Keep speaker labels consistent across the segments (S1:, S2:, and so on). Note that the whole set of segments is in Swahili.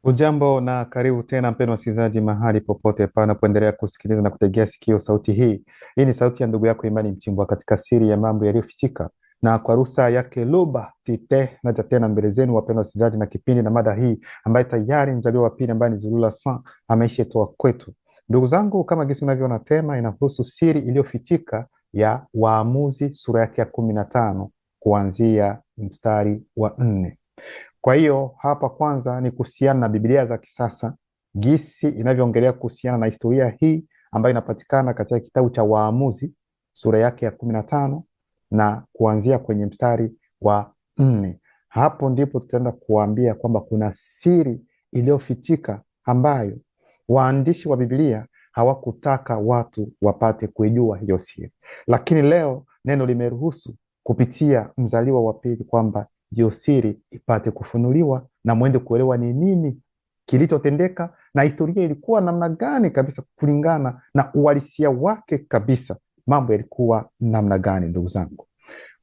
S1: Ujambo na karibu tena mpendwa msikilizaji, mahali popote panapoendelea kusikiliza na kutegea sikio sauti hii. Hii ni sauti ya ndugu yako Imani Mchimbwa katika siri ya mambo yaliyofichika, na kwa ruhusa yake Luba Tite naja tena mbele zenu wapendwa wasikilizaji, na kipindi na mada hii ambaye tayari mjaliwa wa pili ambaye ni Zulula San ameisha toa kwetu. Ndugu zangu, kama gisi unavyoona, tema inahusu siri iliyofichika ya Waamuzi sura yake ya 15 kuanzia mstari wa 4. Kwa hiyo hapa kwanza ni kuhusiana na Biblia za kisasa, gisi inavyoongelea kuhusiana na historia hii ambayo inapatikana katika kitabu cha Waamuzi sura yake ya 15 na kuanzia kwenye mstari wa 4. Hapo ndipo tutaenda kuambia kwamba kuna siri iliyofichika ambayo waandishi wa Biblia hawakutaka watu wapate kuijua hiyo siri, lakini leo neno limeruhusu kupitia mzaliwa wa pili kwamba hiyo siri ipate kufunuliwa na mwende kuelewa ni nini kilichotendeka na historia ilikuwa namna gani kabisa, kulingana na uhalisia wake kabisa, mambo yalikuwa namna gani, ndugu zangu.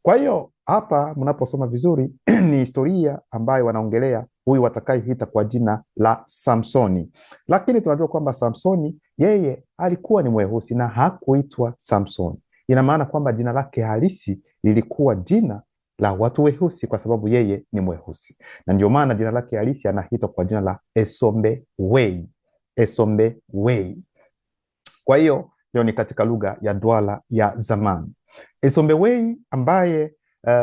S1: Kwa hiyo hapa mnaposoma vizuri ni historia ambayo wanaongelea huyu watakayeita kwa jina la Samsoni, lakini tunajua kwamba Samsoni yeye alikuwa ni mweusi na hakuitwa Samsoni. Ina maana kwamba jina lake halisi lilikuwa jina la watu weusi kwa sababu yeye ni mweusi, na ndio maana jina lake halisi anaitwa kwa jina la Esombe Wei. Esombe Wei. Kwa hiyo ni katika lugha ya Douala ya zamani. Esombe Wei ambaye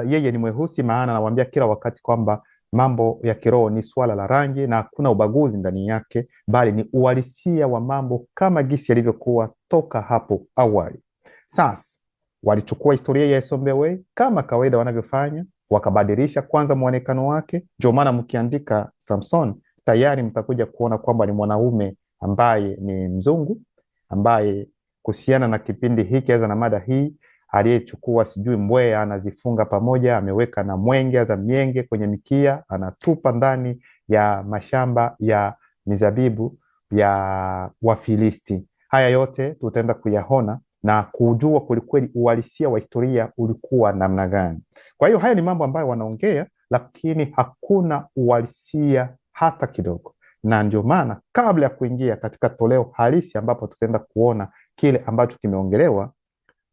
S1: yeye ni mweusi, maana anawaambia kila wakati kwamba mambo ya kiroho ni swala la rangi na hakuna ubaguzi ndani yake, bali ni uhalisia wa mambo kama gisi yalivyokuwa toka hapo awali. Sasa walichukua historia ya Esombe Wei kama kawaida wanavyofanya, wakabadilisha kwanza muonekano wake. Ndio maana mkiandika Samson tayari mtakuja kuona kwamba ni mwanaume ambaye ni mzungu, ambaye kuhusiana na kipindi hiki aza na mada hii aliyechukua sijui mbweha anazifunga pamoja, ameweka na mwenge za mienge kwenye mikia, anatupa ndani ya mashamba ya mizabibu ya Wafilisti. Haya yote tutaenda kuyaona na kujua kwelikweli uhalisia wa historia ulikuwa namna gani. Kwa hiyo haya ni mambo ambayo wanaongea, lakini hakuna uhalisia hata kidogo, na ndio maana kabla ya kuingia katika toleo halisi ambapo tutaenda kuona kile ambacho kimeongelewa,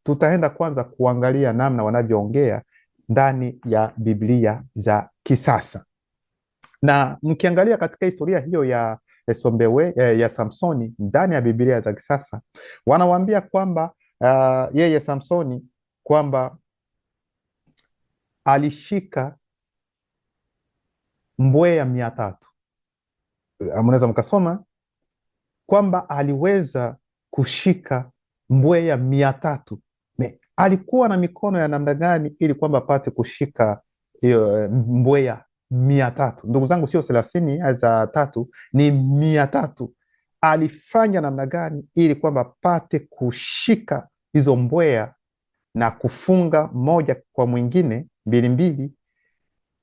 S1: tutaenda kwanza kuangalia namna wanavyoongea ndani ya Biblia za kisasa. Na mkiangalia katika historia hiyo ya Esombe ya Samsoni ndani ya Biblia za kisasa, wanawaambia kwamba yeye Samsoni kwamba alishika mbweha 300. Mnaweza mkasoma kwamba aliweza kushika mbweha 300. Alikuwa na mikono ya namna gani ili kwamba apate kushika hiyo mbweha 300? Ndugu zangu, sio 30 za tatu, ni 300. Alifanya namna gani ili kwamba apate kushika hizo mbweha na kufunga moja kwa mwingine, mbili mbili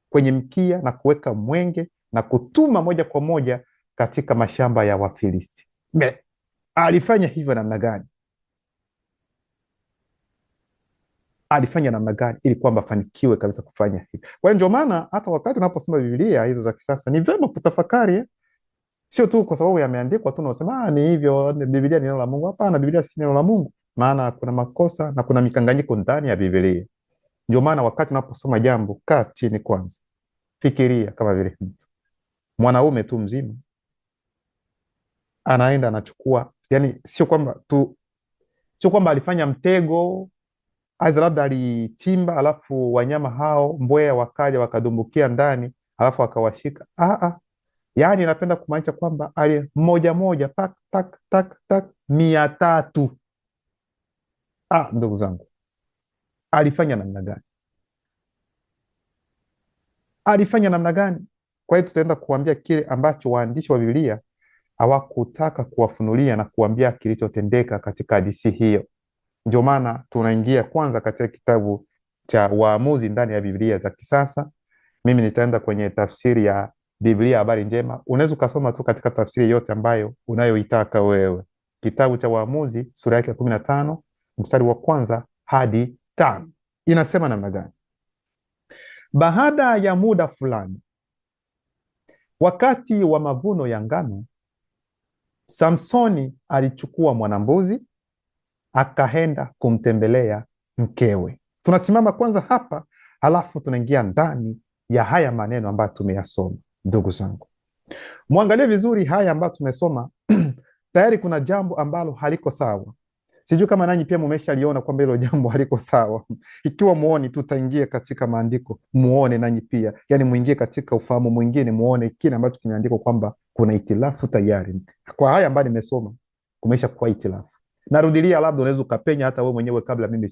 S1: kwenye mkia, na kuweka mwenge na kutuma moja kwa moja katika mashamba ya Wafilisti? Alifanya hivyo namna gani? Alifanya namna gani ili kwamba afanikiwe kabisa kufanya hivyo? Kwa hiyo ndio maana hata wakati unaposoma Biblia hizo za kisasa ni vyema kutafakari, sio tu kwa sababu yameandikwa tu na unasema ni hivyo, Biblia ni neno la Mungu. Hapana, Biblia si neno la Mungu, maana kuna makosa na kuna mikanganyiko ndani ya Biblia. Ndio maana wakati unaposoma jambo, kaa chini kwanza, fikiria kama vile mtu mwanaume tu mzima anaenda anachukua, yani sio kwamba alifanya mtego, aidha labda alichimba alafu wanyama hao mbweha wakaja wakadumbukia ndani alafu akawashika. Yani napenda kumaanisha kwamba ali moja moja tak tak tak tak 300. Ndugu zangu, alifanya namna gani? Alifanya namna gani? Kwa hiyo tutaenda kuambia kile ambacho waandishi wa Biblia hawakutaka kuwafunulia na kuambia kilichotendeka katika hadithi hiyo. Ndio maana tunaingia kwanza katika kitabu cha Waamuzi ndani ya Biblia za kisasa. Mimi nitaenda kwenye tafsiri ya Biblia Habari Njema. Unaweza ukasoma tu katika tafsiri yote ambayo unayoitaka wewe. Kitabu cha Waamuzi sura yake ya 15 mstari wa 1 hadi 5 inasema namna gani? Baada ya muda fulani, Wakati wa mavuno ya ngano, Samsoni alichukua mwanambuzi akaenda kumtembelea mkewe. Tunasimama kwanza hapa, halafu tunaingia ndani ya haya maneno ambayo tumeyasoma. Ndugu zangu, mwangalie vizuri haya ambayo tumesoma. Tayari kuna jambo ambalo haliko sawa. Sijui kama nanyi pia mumeshaliona kwamba hilo jambo haliko sawa. Ikiwa muone, tutaingia katika maandiko muone nanyi pia, yani muingie katika ufahamu mwingine, muone kile ambacho kimeandikwa kwamba kuna itilafu tayari. Kwa haya ambayo nimesoma, kumesha kuwa itilafu. Narudilia, labda unaweza ukapenya hata wewe mwenyewe kabla mimi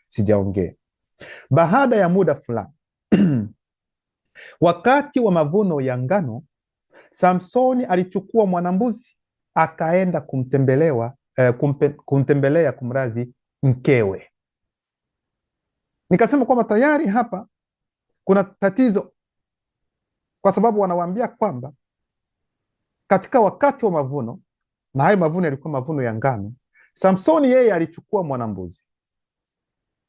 S1: sijaongea. Baada ya muda fulani wakati wa mavuno ya ngano, Samsoni alichukua mwanambuzi akaenda kumtembelea kumrazi mkewe. Nikasema kwamba tayari hapa kuna tatizo, kwa sababu wanawaambia kwamba katika wakati wa mavuno, na hayo mavuno yalikuwa mavuno ya ngano, Samsoni yeye alichukua mwanambuzi,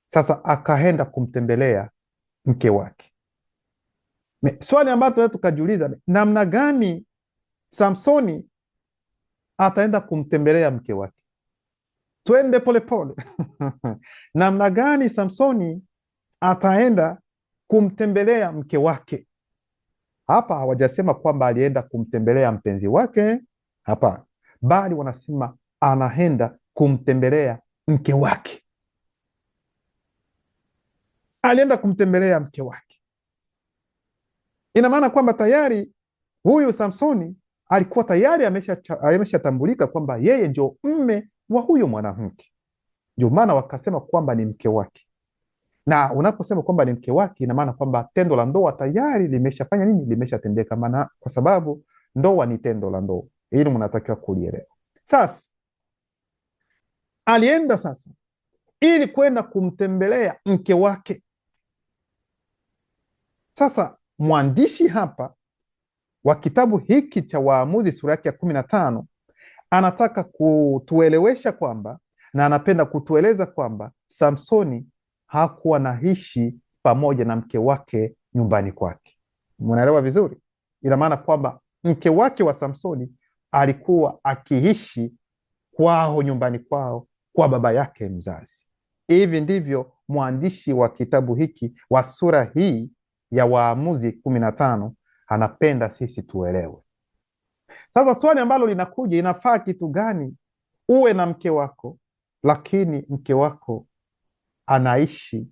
S1: sasa akaenda kumtembelea mke wake. Swali ambalo tunaweza tukajiuliza, namna gani Samsoni ataenda kumtembelea mke wake? Twende polepole. Namna gani Samsoni ataenda kumtembelea mke wake? Hapa hawajasema kwamba alienda kumtembelea mpenzi wake, hapa, bali wanasema anaenda kumtembelea mke wake. Alienda kumtembelea mke wake. Ina maana kwamba tayari huyu Samsoni alikuwa tayari ameshatambulika kwamba yeye ndio mme wa huyo mwanamke. Ndio maana wakasema kwamba ni mke wake. Na unaposema kwamba ni mke wake, ina maana kwamba tendo la ndoa tayari limeshafanya nini? Limeshatendeka. Maana kwa sababu ndoa ni tendo la ndoa. Hili mnatakiwa kulielewa. Sasa alienda sasa ili kwenda kumtembelea mke wake. Sasa mwandishi hapa wa kitabu hiki cha Waamuzi sura yake ya 15 anataka kutuelewesha kwamba, na anapenda kutueleza kwamba Samsoni hakuwa naishi pamoja na mke wake nyumbani kwake. Mnaelewa vizuri? Ina maana kwamba mke wake wa Samsoni alikuwa akiishi kwao, nyumbani kwao, kwa baba yake mzazi. Hivi ndivyo mwandishi wa kitabu hiki wa sura hii ya Waamuzi 15 anapenda sisi tuelewe. Sasa swali ambalo linakuja, inafaa kitu gani uwe na mke wako lakini mke wako anaishi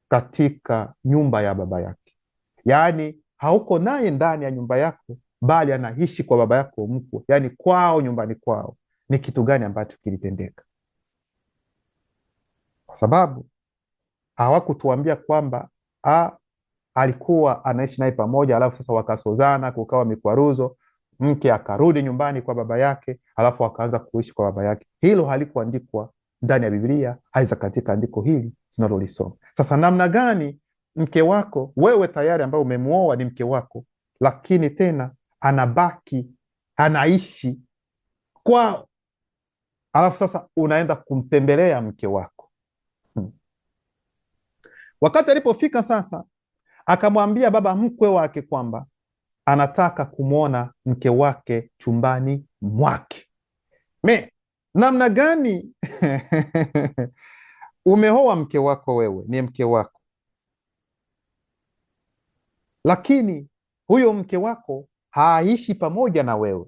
S1: katika nyumba ya baba yake? Yaani hauko naye ndani ya nyumba yako, bali anaishi kwa baba yako mkwe, yaani kwao, nyumbani kwao. Ni kitu gani ambacho kilitendeka? Kwa sababu hawakutuambia kwamba alikuwa anaishi naye pamoja, alafu sasa wakasozana, kukawa mikwaruzo, mke akarudi nyumbani kwa baba yake, alafu akaanza kuishi kwa baba yake. Hilo halikuandikwa ndani ya Biblia, haiza katika andiko hili tunalolisoma. Sasa namna gani mke wako wewe tayari ambao umemuoa ni mke wako, lakini tena anabaki anaishi kwao, alafu sasa unaenda kumtembelea mke wako? Wakati alipofika sasa, akamwambia baba mkwe wake kwamba anataka kumwona mke wake chumbani mwake. Namna gani? Umeoa mke wako, wewe ni mke wako, lakini huyo mke wako haishi pamoja na wewe,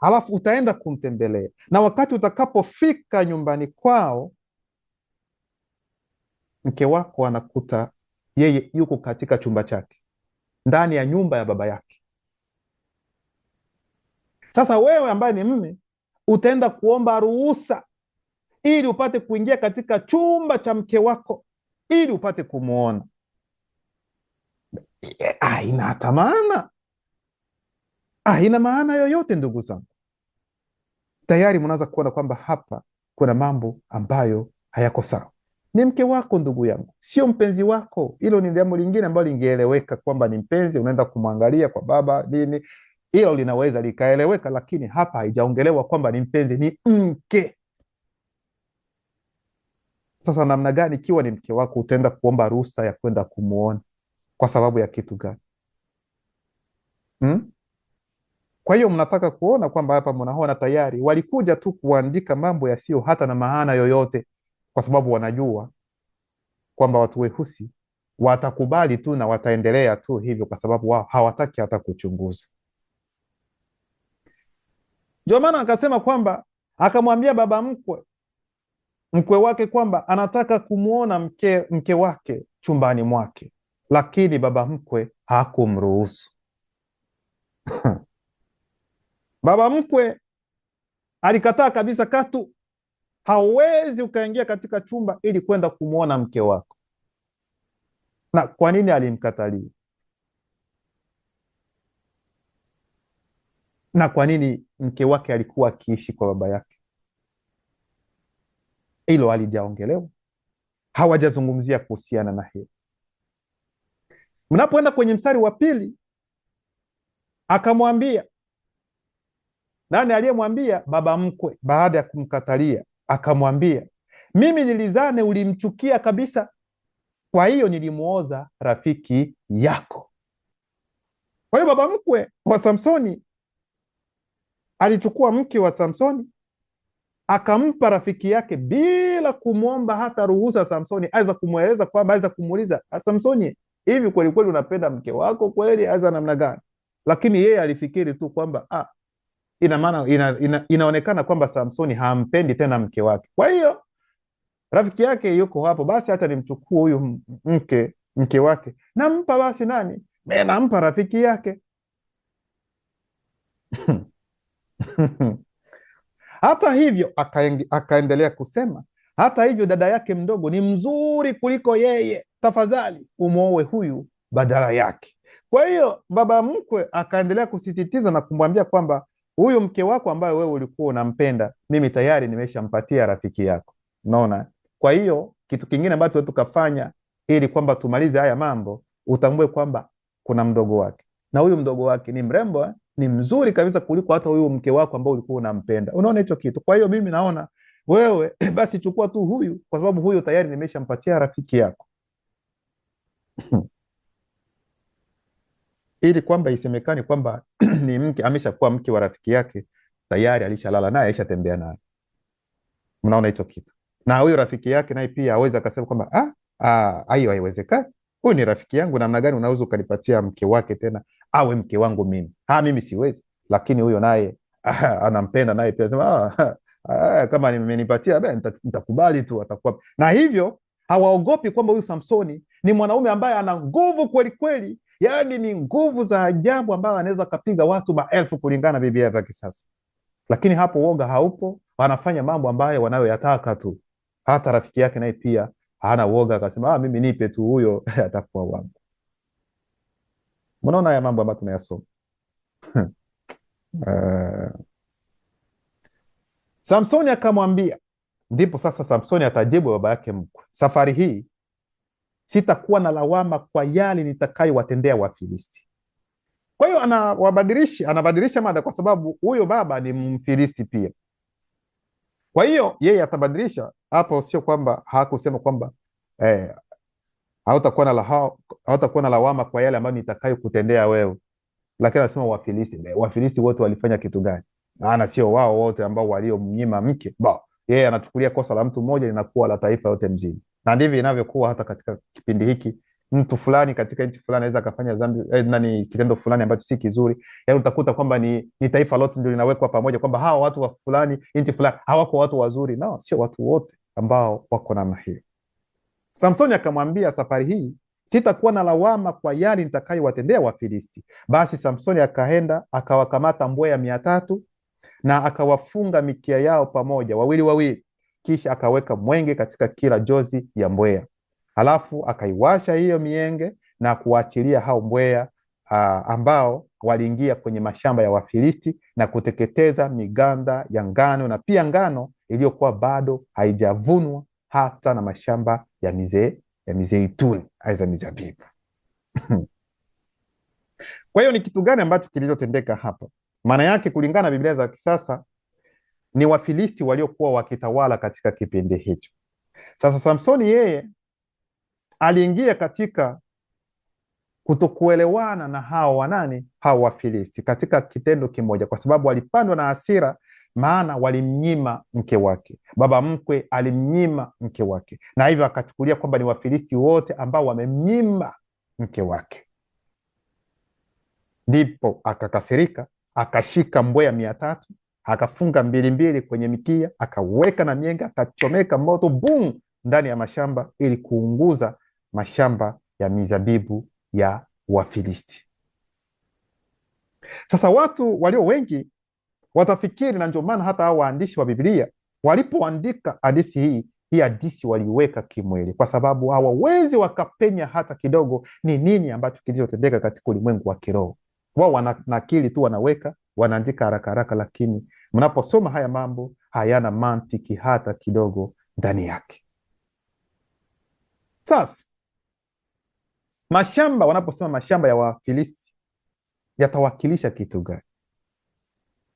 S1: halafu utaenda kumtembelea, na wakati utakapofika nyumbani kwao, mke wako anakuta yeye yuko katika chumba chake ndani ya nyumba ya baba yake. Sasa wewe ambaye ni mme utaenda kuomba ruhusa ili upate kuingia katika chumba cha mke wako ili upate kumwona. Haina hata maana, haina maana yoyote. Ndugu zangu, tayari mnaanza kuona kwamba hapa kuna mambo ambayo hayako sawa. Ni mke wako ndugu yangu, sio mpenzi wako. Hilo ni jambo lingine ambalo lingeeleweka kwamba ni mpenzi, unaenda kumwangalia kwa baba nini, hilo linaweza likaeleweka, lakini hapa haijaongelewa kwamba ni mpenzi, ni mke. Sasa namna gani ikiwa ni mke wako utaenda kuomba ruhusa ya kwenda kumuona? Kwa sababu ya kitu gani? Hmm? Kwa hiyo mnataka kuona kwamba hapa mnaona tayari walikuja tu kuandika mambo yasiyo hata na maana yoyote, kwa sababu wanajua kwamba watu weusi watakubali tu na wataendelea tu hivyo, kwa sababu wao hawataki hata kuchunguza. Ndio maana akasema kwamba akamwambia baba mkwe wake kwamba anataka kumwona mke wake chumbani mwake, lakini baba mkwe hakumruhusu. Baba mkwe alikataa kabisa, katu hauwezi ukaingia katika chumba ili kwenda kumwona mke wako. Na kwa nini alimkatalia? Na kwa nini mke wake alikuwa akiishi kwa baba yake? Hilo halijaongelewa, hawajazungumzia kuhusiana na hiyo. Mnapoenda kwenye mstari wa pili, akamwambia, nani aliyemwambia? Baba mkwe, baada ya kumkatalia akamwambia, mimi nilizane ulimchukia kabisa, kwa hiyo nilimuoza rafiki yako. Kwa hiyo baba mkwe wa Samsoni alichukua mke wa Samsoni akampa rafiki yake bila kumwomba hata ruhusa Samsoni, aweza kumweleza kwamba, aweza kumuuliza Samsoni, hivi kweli kweli unapenda mke wako kweli, aweza namna gani? Lakini yeye alifikiri tu kwamba ina maana inaonekana kwamba Samsoni hampendi tena mke wake, kwa hiyo rafiki yake yuko hapo, basi hata nimchukue huyu mke wake, nampa basi nani, nampa rafiki yake. Hata hivyo akaendelea kusema, hata hivyo dada yake mdogo ni mzuri kuliko yeye, tafadhali umwoe huyu badala yake. Kwa hiyo baba mkwe akaendelea kusisitiza na kumwambia kwamba huyu mke wako ambaye wewe ulikuwa unampenda, mimi tayari nimeshampatia rafiki yako. Unaona? Kwa hiyo kitu kingine ambacho tukafanya ili kwamba tumalize haya mambo, utambue kwamba kuna mdogo wake, na huyu mdogo wake ni mrembo, ni mzuri kabisa kuliko hata huyu mke wako ambao ulikuwa unampenda. Unaona hicho kitu? Kwa hiyo mimi naona wewe basi chukua tu huyu, kwa sababu huyu tayari nimeshampatia rafiki yako. Ili kwamba isemekane kwamba ni mke, ameshakuwa mke wa rafiki yake, tayari alishalala naye, alishatembea naye. Mnaona hicho kitu? Na huyo rafiki yake naye pia aweza akasema kwamba hiyo haiwezekani, huyu ni rafiki yangu, namna gani unaweza ukanipatia mke wake tena awe mke wangu mimi? Mimi siwezi. Lakini huyo naye anampenda, naye pia sema kama nimenipatia nitakubali tu, atakuwa. Na hivyo hawaogopi kwamba huyu Samsoni ni mwanaume ambaye ana nguvu kweli kweli, yaani ni nguvu za ajabu, ambayo anaweza akapiga watu maelfu kulingana na Biblia za kisasa. Lakini hapo uoga haupo, wanafanya mambo ambayo wanayoyataka tu. Hata rafiki yake naye pia hana uoga, akasema mimi nipe tu huyo atakuwa wangu. Mnaona haya mambo ambayo tunayasoma. Samsoni akamwambia, ndipo sasa Samsoni atajibu baba yake mkwe, safari hii sitakuwa na lawama kwa yale nitakayowatendea Wafilisti. Kwa hiyo anabadilisha mada, kwa sababu huyo baba ni Mfilisti pia. Kwa hiyo yeye atabadilisha hapo, sio kwamba hakusema kwamba hautakuwa na lawama kwa yale ambayo nitakayokutendea wewe, lakini anasema Wafilisti wote walifanya kitu gani? Maana sio wao wote ambao waliomnyima mke. Yeye anachukulia kosa la mtu mmoja linakuwa la taifa yote mzima, na ndivyo inavyokuwa hata katika kipindi hiki. Mtu fulani katika nchi fulani anaweza akafanya dhambi, kitendo fulani ambacho si kizuri, yaani utakuta kwamba ni taifa lote ndio linawekwa pamoja, kwamba hawa watu wa fulani, nchi fulani hawako watu wazuri. No, sio watu wote ambao wako namna hiyo. Samsoni akamwambia, safari hii sitakuwa na lawama kwa yale nitakayowatendea Wafilisti. Basi Samsoni akaenda akawakamata mbweha 300 na akawafunga mikia yao pamoja, wawili wawili, kisha akaweka mwenge katika kila jozi ya mbweha. Halafu akaiwasha hiyo mienge na kuachilia hao mbweha ambao waliingia kwenye mashamba ya Wafilisti na kuteketeza miganda ya ngano na pia ngano iliyokuwa bado haijavunwa, hata na mashamba ya mizeituni aiza mizabibu. Kwa hiyo ni kitu gani ambacho kilichotendeka hapa? Maana yake kulingana na Biblia za kisasa ni Wafilisti waliokuwa wakitawala katika kipindi hicho. Sasa Samsoni yeye aliingia katika kutokuelewana na hao wanani, hao Wafilisti katika kitendo kimoja, kwa sababu walipandwa na hasira, maana walimnyima mke wake. Baba mkwe alimnyima mke wake, na hivyo akachukulia kwamba ni Wafilisti wote ambao wamemnyima mke wake. Ndipo akakasirika, akashika mbweha 300, akafunga 2 kwenye mikia, akaweka na mienge, akachomeka moto boom ndani ya mashamba, ili kuunguza mashamba ya mizabibu ya Wafilisti. Sasa watu walio wengi watafikiri, na ndio maana hata hao waandishi wa Biblia walipoandika hadithi hii hadithi waliweka kimwili, kwa sababu hawawezi wakapenya hata kidogo ni nini ambacho kilichotendeka katika ulimwengu wa kiroho. Wao wanakili tu, wanaweka, wanaandika haraka haraka, lakini mnaposoma haya mambo hayana mantiki hata kidogo ndani yake. Sasa mashamba, wanaposema mashamba ya Wafilisti yatawakilisha kitu gani?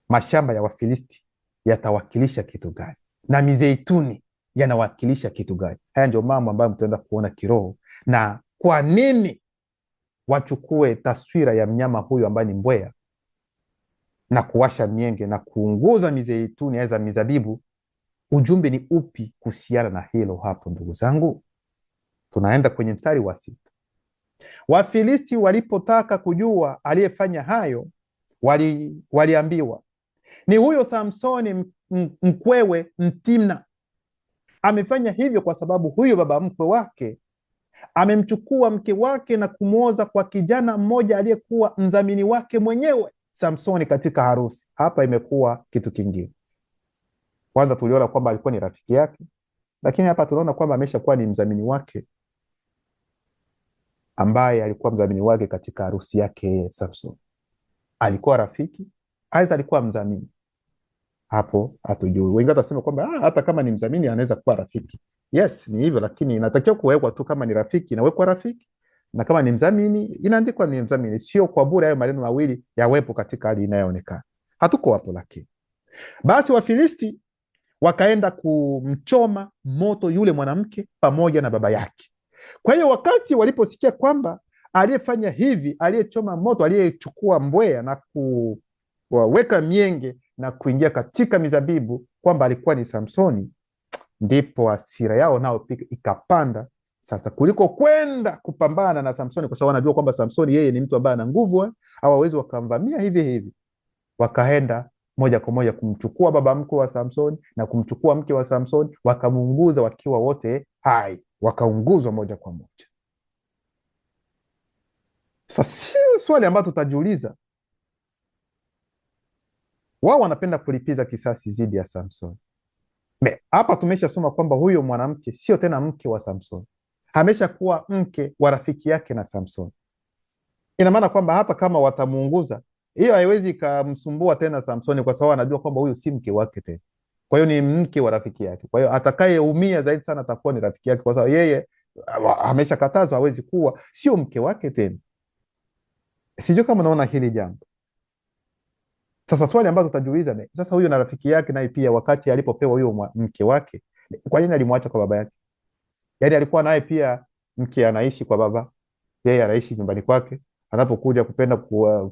S1: Mashamba ya Wafilisti yatawakilisha kitu gani? Na mizeituni yanawakilisha kitu gani? Haya ndio mambo ambayo mtaenda kuona kiroho, na kwa nini wachukue taswira ya mnyama huyu ambaye ni mbweha na kuwasha mienge na kuunguza mizeituni za mizabibu. Ujumbe ni upi kuhusiana na hilo hapo, ndugu zangu? Tunaenda kwenye mstari wa 6. Wafilisti walipotaka kujua aliyefanya hayo, waliambiwa, ni huyo Samsoni mkwewe Mtimna. Amefanya hivyo kwa sababu huyo baba mkwe wake amemchukua mke wake na kumwoza kwa kijana mmoja aliyekuwa mdhamini wake mwenyewe Samsoni katika harusi. Hapa imekuwa kitu kingine. Kwanza tuliona kwamba alikuwa ni rafiki yake, lakini hapa tunaona kwamba ameshakuwa ni mdhamini wake, ambaye alikuwa mdhamini wake katika harusi yake Samsoni. Alikuwa rafiki, aidha alikuwa mdhamini? Hapo hatujui. Wengi watasema kwamba hata kama ni mdhamini anaweza kuwa rafiki. Yes, ni hivyo, lakini inatakiwa kuwekwa tu, kama ni rafiki inawekwa rafiki, na kama ni mdhamini inaandikwa ni mdhamini. Sio kwa bure hayo maneno mawili yawepo katika hali inayoonekana. Hatuko hapo. Lakini basi Wafilisti wakaenda kumchoma moto yule mwanamke pamoja na baba yake. Kwa hiyo wakati waliposikia kwamba aliyefanya hivi, aliyechoma moto, aliyechukua mbweha na kuweka mienge na kuingia katika mizabibu, kwamba alikuwa ni Samsoni, ndipo hasira yao nao ikapanda sasa, kuliko kwenda kupambana na Samsoni, kwa sababu wanajua kwamba Samsoni yeye ni mtu ambaye ana nguvu, hawawezi wakamvamia hivi hivi. Wakaenda moja kwa moja kumchukua baba mkwe wa Samsoni na kumchukua mke wa Samsoni, wakamunguza wakiwa wote hai, wakaunguzwa moja kwa moja. Sasa si swali ambalo tutajiuliza, wao wanapenda kulipiza kisasi dhidi ya Samsoni. Hapa tumeshasoma kwamba huyo mwanamke sio tena mke wa Samsoni, ameshakuwa mke wa rafiki yake na Samsoni. Ina maana kwamba hata kama watamuunguza, hiyo haiwezi ikamsumbua tena Samsoni, kwa sababu anajua kwamba huyu si mke wake tena. Kwa hiyo ni mke wa rafiki yake. Kwa hiyo atakayeumia zaidi sana atakuwa ni rafiki yake, kwa sababu yeye ameshakatazwa, hawezi kuwa, sio mke wake tena. Sijui kama naona hili jambo. Sasa swali ambalo tutajiuliza, sasa huyo na rafiki yake naye pia, wakati alipopewa huyo mke wake, kwa nini alimwacha kwa baba yake? Yaani alikuwa naye pia mke anaishi kwa baba, yeye anaishi nyumbani kwake. Anapokuja kupenda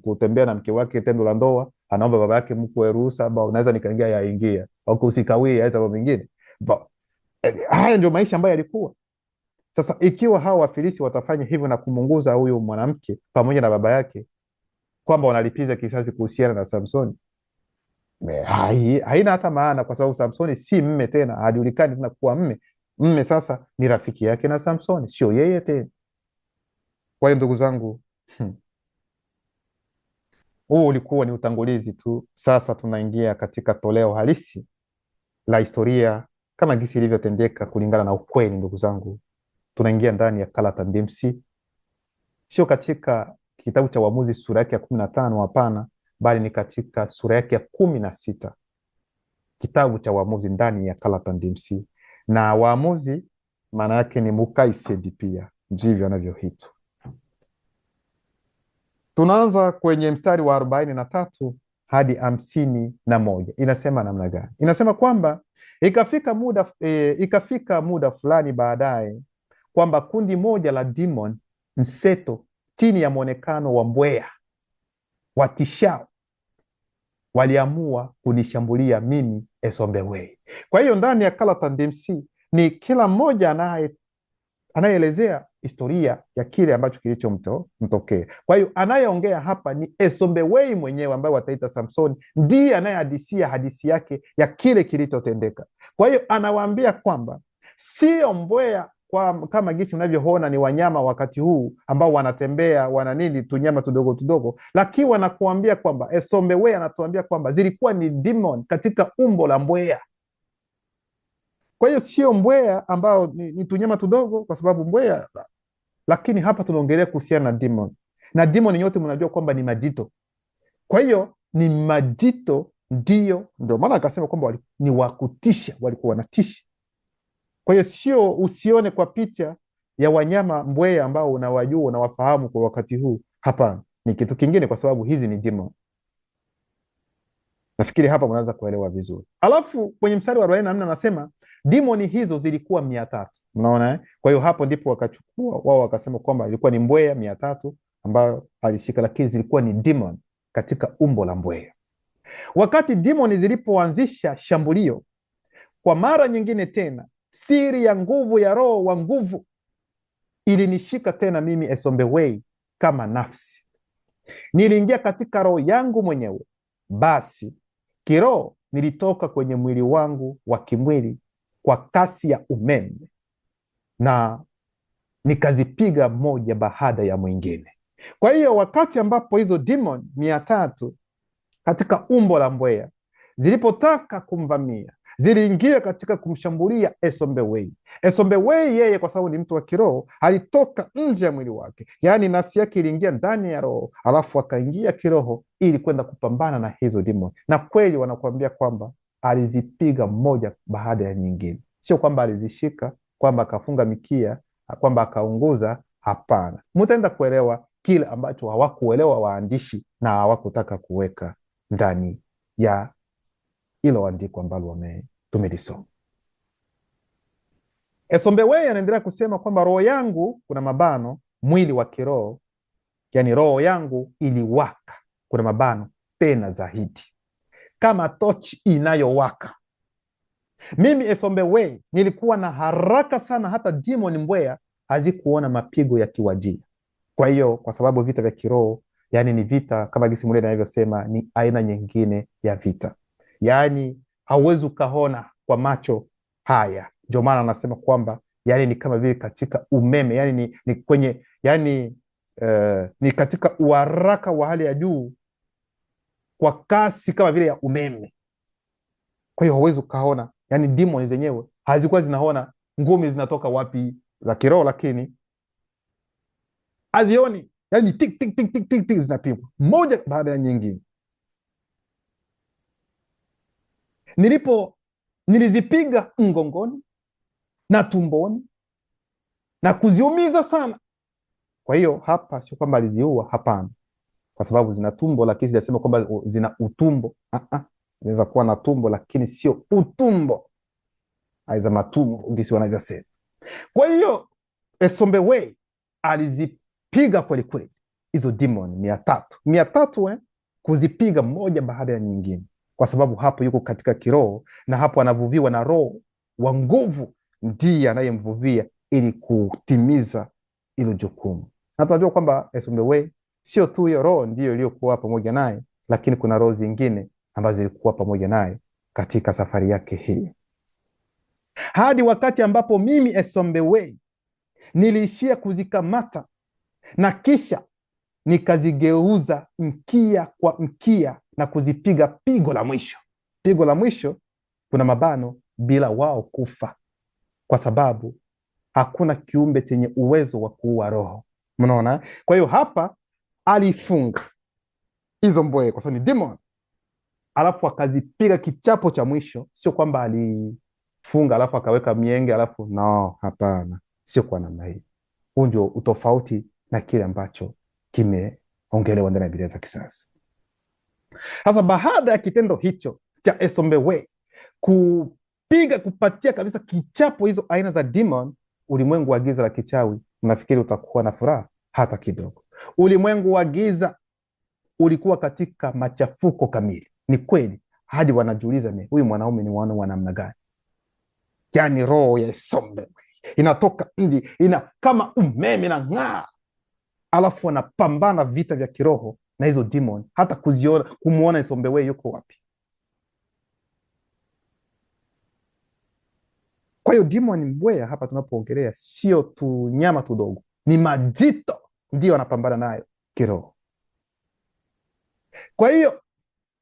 S1: kutembea na mke wake tendo la ndoa, anaomba baba yake, mkwe ruhusa, baba unaweza nikaingia? Yaingia. Au usikawie, yaweza mambo mengine. Haya ndio maisha ambayo yalikuwa. Sasa ikiwa hao Wafilisti watafanya hivyo na kumunguza huyu mwanamke pamoja na baba yake, kwamba wanalipiza kisasi kuhusiana na Samsoni, haina hata maana, kwa sababu Samsoni si mme tena, hajulikani tena kuwa mme. Mme sasa ni rafiki yake na Samsoni, sio yeye tena. Kwa hiyo ndugu zangu, huu ulikuwa ni utangulizi tu. Sasa tunaingia katika toleo halisi la historia kama jinsi ilivyotendeka kulingana na ukweli. Ndugu zangu, tunaingia ndani ya Kalata Ndimsi, sio katika kitabu cha Waamuzi sura yake ya 15, hapana, bali ni katika sura yake ya 16, kitabu cha Waamuzi ndani ya Kalata Ndimsi. Na Waamuzi maana yake ni Mukaisedi, pia ndivyo anavyoitwa. Tunaanza kwenye mstari wa 43 hadi 51. Inasema namna gani? Inasema kwamba ikafika muda fulani baadaye, kwamba kundi moja la demon mseto chini ya mwonekano wa mbweha watishao, waliamua kunishambulia mimi Esombewei. Kwa hiyo ndani ya Calatan DMC ni kila mmoja anayeelezea historia ya kile ambacho kilichomtokea. Kwa hiyo anayeongea hapa ni Esombewei mwenyewe, ambaye wataita Samsoni, ndiye anayehadisia hadisi yake ya kile kilichotendeka. Kwa hiyo anawaambia kwamba sio mbweha kama gisi unavyoona ni wanyama wakati huu ambao wanatembea wana nini tunyama tudogo tudogo, lakini wanakuambia kwamba Esombewei anatuambia kwamba zilikuwa ni demon katika umbo la mbweha. Kwa hiyo sio mbweha ambao ni tunyama tudogo, kwa sababu mbweha, lakini hapa tunaongelea kuhusiana na demon, na demon yote mnajua kwamba ni majito. Kwa hiyo ni majito, ndio maana akasema kwamba ni wakutisha, walikuwa wanatisha. Kwa hiyo sio, usione kwa picha ya wanyama mbweha ambao unawajua unawafahamu kwa wakati huu. Hapana, ni kitu kingine, kwa sababu hizi ni demon. Nafikiri hapa mnaweza kuelewa vizuri. Alafu kwenye mstari wa 44 anasema demoni hizo zilikuwa 300. Mnaona Kwa hiyo hapo ndipo wakachukua wao wakasema kwamba ilikuwa ni mbweha 300 ambayo alishika, lakini zilikuwa ni demon katika umbo la mbweha. Wakati demoni zilipoanzisha shambulio kwa mara nyingine tena, siri ya nguvu ya roho wa nguvu ilinishika tena mimi Esombewei kama nafsi. Niliingia katika roho yangu mwenyewe, basi kiroho nilitoka kwenye mwili wangu wa kimwili kwa kasi ya umeme na nikazipiga moja baada ya mwingine. Kwa hiyo wakati ambapo hizo demon 300 katika umbo la mbweha zilipotaka kumvamia, ziliingia katika kumshambulia Esombewei. Esombewei yeye, kwa sababu ni mtu wa kiroho, alitoka nje ya mwili wake, yaani nafsi yake iliingia ndani ya roho, alafu akaingia kiroho ili kwenda kupambana na hizo demon. Na kweli wanakuambia kwamba alizipiga moja baada ya nyingine, sio kwamba alizishika, kwamba akafunga mikia, kwamba akaunguza. Hapana, mtaenda kuelewa kile ambacho hawakuelewa waandishi na hawakutaka kuweka ndani ya ilo andiko ambalo tumelisoma. Esombewei anaendelea kusema kwamba roho yangu, kuna mabano, mwili wa kiroho, yani roho yangu iliwaka, kuna mabano, tena zaidi, kama tochi inayowaka. Mimi Esombewei nilikuwa na haraka sana, hata demon mbweha hazikuona mapigo ya kiwajia. Kwa hiyo kwa sababu vita vya kiroho, yani ni vita kama gisi Mule anavyosema, ni aina nyingine ya vita, yani hauwezi ukaona kwa macho haya. Ndio maana anasema kwamba yani ni kama vile katika umeme, yani ni kwenye, yani ni katika uharaka wa hali ya juu, kwa kasi kama vile ya umeme. Kwa hiyo hauwezi ukaona, yani demoni zenyewe hazikuwa zinaona ngumi zinatoka wapi za kiroho, lakini hazioni, yani tik tik tik tik tik tik zinapigwa moja baada ya nyingine. Nilizipiga mgongoni na tumboni na kuziumiza sana. Kwa hiyo hapa sio kwamba aliziua, hapana, kwa sababu zina tumbo, lakini sijasema kwamba zina utumbo. Inaweza kuwa na tumbo lakini sio utumbo, aiza matumbo ndisi wanavyosema. Kwa hiyo Esombewei alizipiga kweli kweli hizo demon 300 kuzipiga moja baada ya nyingine, kwa sababu hapo yuko katika kiroho, na hapo anavuviwa na roho wa nguvu, ndiye anayemvuvia ili kutimiza ilo jukumu. Na tunajua kwamba Esombewei sio tu hiyo roho ndiyo iliyokuwa pamoja naye, lakini kuna roho zingine ambazo zilikuwa pamoja naye katika safari yake hii, hadi wakati ambapo mimi Esombewei niliishia kuzikamata na kisha nikazigeuza mkia kwa mkia na kuzipiga pigo la mwisho. Pigo la mwisho, kuna mabano, bila wao kufa, kwa sababu hakuna kiumbe chenye uwezo wa kuua roho. Mnaona? Kwa hiyo hapa alifunga hizo mbweha kwa sababu ni demon, alafu akazipiga kichapo cha mwisho. Sio kwamba alifunga alafu akaweka mienge alafu, no, hapana, sio kwa namna hii. Huu ndio utofauti na kile ambacho kimeongelewa ndani ya Biblia za kisasa. Sasa baada ya kitendo hicho cha Esombewei kupatia kabisa kichapo hizo aina za demon, ulimwengu wa giza la kichawi, unafikiri utakuwa na furaha hata kidogo? Ulimwengu wa giza ulikuwa katika machafuko kamili. Ni kweli, hadi wanajiuliza huyu mwanaume ni mwana wa namna gani? Yani roho ya Esombe inatoka nje, kama umeme na ng'aa, alafu wanapambana vita vya kiroho na hizo demon, hata kumuona Esombe yuko wapi. Kwa hiyo demon mbweha hapa tunapoongelea sio tu nyama tudogo, ni majito ndio wanapambana nayo kiroho. Kwa hiyo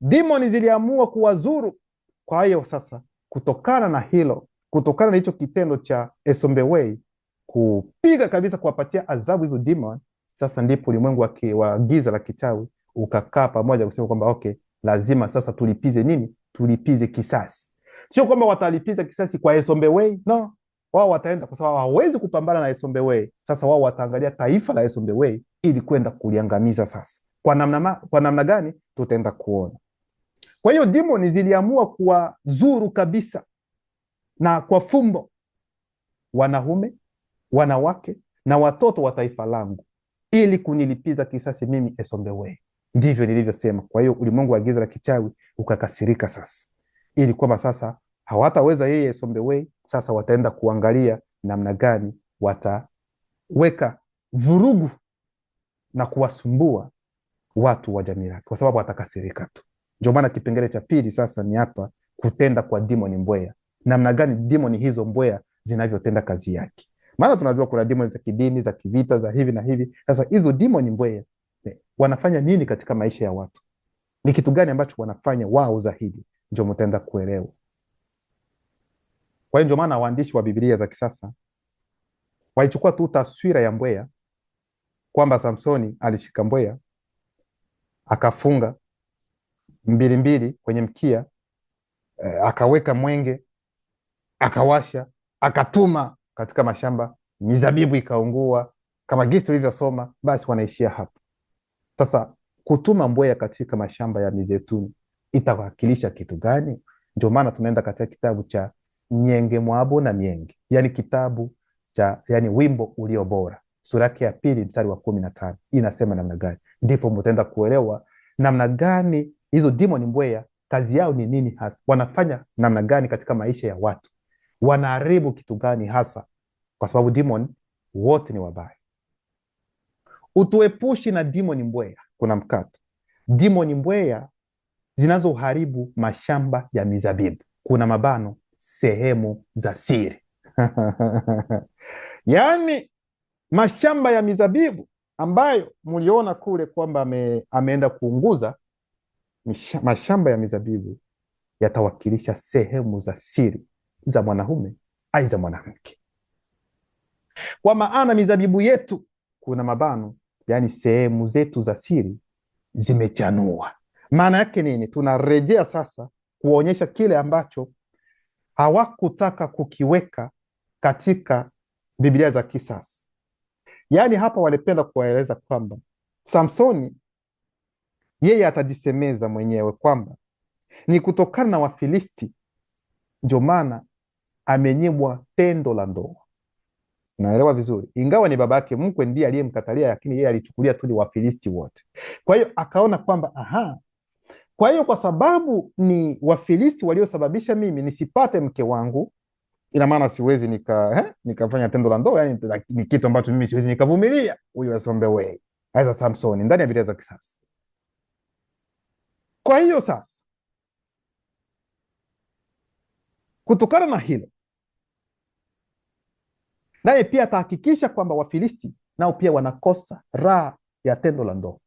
S1: demon ziliamua kuwazuru. Kwa hiyo sasa, kutokana na hilo, kutokana na hicho kitendo cha Esombe kupiga kabisa, kuwapatia adhabu hizo demon, sasa ndipo ulimwengu wa giza la kichawi ukakaa pamoja kusema kwamba okay, lazima sasa tulipize nini? Tulipize kisasi. Sio kwamba watalipiza kisasi kwa Esombe, no. Wao wataenda, kwa sababu hawawezi kupambana na Esombe. Sasa wao wataangalia taifa la Esombe ili kwenda kuliangamiza. Sasa kwa namna gani tutaenda kuona. Kwa hiyo demoni ziliamua kuwazuru kabisa na kwa fumbo wanaume, wanawake na watoto wa taifa langu, ili kunilipiza kisasi mimi Esombe. Ndivyo nilivyosema. Kwa hiyo ulimwengu wa giza la kichawi ukakasirika sasa, ili kwamba sasa hawataweza yeye Esombe. Sasa wataenda kuangalia namna gani wataweka vurugu na kuwasumbua watu wa jamii yake, kwa sababu watakasirika tu. Ndio maana kipengele cha pili sasa ni hapa, kutenda kwa demoni mbweha. Namna gani demoni hizo mbweha zinavyotenda kazi yake. Maana tunajua kuna demoni za kidini, za kivita, za hivi na hivi. Sasa hizo demoni mbweha wanafanya nini katika maisha ya watu? Ni kitu gani ambacho wanafanya wao zaidi? Ndio mtaenda kuelewa. Kwa hiyo ndio maana waandishi wa Biblia za kisasa walichukua tu taswira ya mbweha, kwamba Samsoni alishika mbweha akafunga mbili kwenye mkia, akaweka mwenge, akawasha, akatuma katika mashamba, mizabibu ikaungua, kama gisi tulivyosoma. Basi wanaishia hapo. Sasa kutuma mbweha katika mashamba ya mizeituni itawakilisha kitu gani? Ndio maana tunaenda katika kitabu cha Nyenge Mwabo na Mienge, yani kitabu cha wimbo ulio bora, sura yake ya 2 mstari wa 15. Inasema namna gani? Ndipo mtaenda kuelewa namna gani hizo demoni mbweha kazi yao ni nini hasa, wanafanya namna gani katika maisha ya watu, wanaharibu kitu gani hasa, kwa sababu demoni wote ni wabaya. Utuepushi na demoni mbweha. Kuna mkato demoni mbweha zinazoharibu mashamba ya mizabibu, kuna mabano, sehemu za siri yaani mashamba ya mizabibu ambayo mliona kule kwamba ameenda kuunguza. Mashamba ya mizabibu yatawakilisha sehemu za siri za mwanaume au za mwanamke. Kwa maana mizabibu yetu, kuna mabano, yani sehemu zetu za siri zimechanua. Maana yake nini? Tunarejea sasa kuonyesha kile ambacho hawakutaka kukiweka katika Biblia za kisasa. Yaani hapa walipenda kuwaeleza kwamba Samsoni yeye atajisemeza mwenyewe kwamba ni kutokana na Wafilisti ndio maana amenyimwa tendo la ndoa. Naelewa vizuri, ingawa ni babake mkwe ndiye aliyemkatalia, lakini yeye alichukulia tu ni Wafilisti wote. Kwa hiyo akaona kwamba kwa hiyo kwa sababu ni Wafilisti waliosababisha mimi nisipate mke wangu, ina maana siwezi nikafanya tendo la ndoa. Yani ni kitu ambacho mimi siwezi nikavumilia. Huyu Esombe aisa Samsoni ndani ya Biblia za kisasa. Kwa hiyo sasa, kutokana na hilo, naye pia atahakikisha kwamba Wafilisti nao pia wanakosa raha ya tendo la ndoa.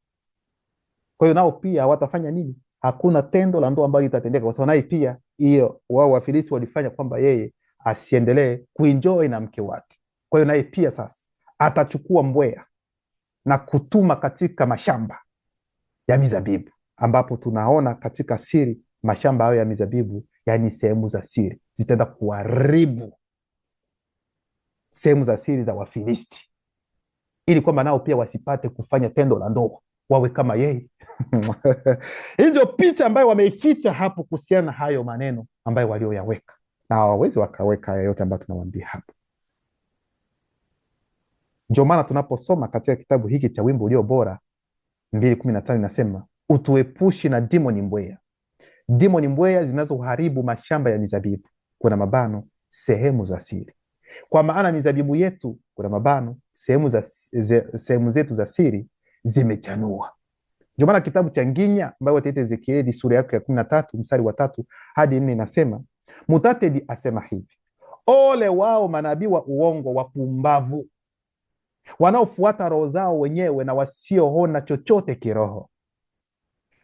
S1: Kwa hiyo nao pia hawatafanya nini? Hakuna tendo la ndoa ambalo litatendeka, kwa sababu naye pia hiyo wao Wafilisti walifanya kwamba yeye asiendelee kuenjoy na mke wake. Kwa hiyo naye pia sasa atachukua mbweha na kutuma katika mashamba ya mizabibu, ambapo tunaona katika siri mashamba hayo ya mizabibu, yani sehemu za siri, zitaenda kuharibu sehemu za siri za Wafilisti, ili kwamba nao pia wasipate kufanya tendo la ndoa, wawe kama yeye. Hii ndio picha ambayo wameificha hapo kuhusiana na hayo maneno ambayo walioyaweka, na hawawezi wakaweka yote ambayo tunawaambia hapo. Ndio maana tunaposoma katika kitabu hiki cha Wimbo Ulio Bora 2:15 inasema utuepushi na dimoni mbweha. Dimoni mbweha zinazoharibu mashamba ya mizabibu, kuna mabano, sehemu za siri. Kwa maana mizabibu yetu, kuna mabano, sehemu zetu za siri zimechanua. Ndio maana kitabu cha Nginya ambayo wataita Ezekieli sura yake ya 13 mstari wa 3 hadi 4 inasema, Mutatedi asema hivi: ole wao manabii wa uongo wapumbavu, wanaofuata roho zao wenyewe na wasioona chochote kiroho.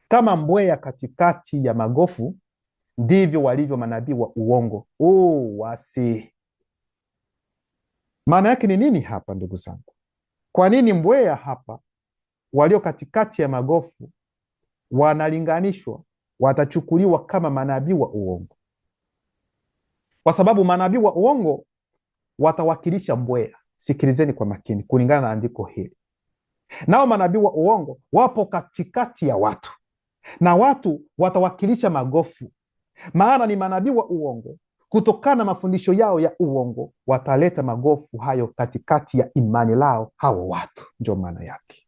S1: Kama mbweha katikati ya magofu, ndivyo walivyo manabii wa uongo. Wasi. Maana yake ni nini hapa, ndugu zangu? Kwa nini mbweha hapa walio katikati ya magofu wanalinganishwa, watachukuliwa kama manabii wa uongo? Kwa sababu manabii wa uongo watawakilisha mbweha. Sikilizeni kwa makini kulingana na andiko hili. Nao manabii wa uongo wapo katikati ya watu, na watu watawakilisha magofu. Maana ni manabii wa uongo, kutokana na mafundisho yao ya uongo, wataleta magofu hayo katikati ya imani lao hao watu. Ndio maana yake.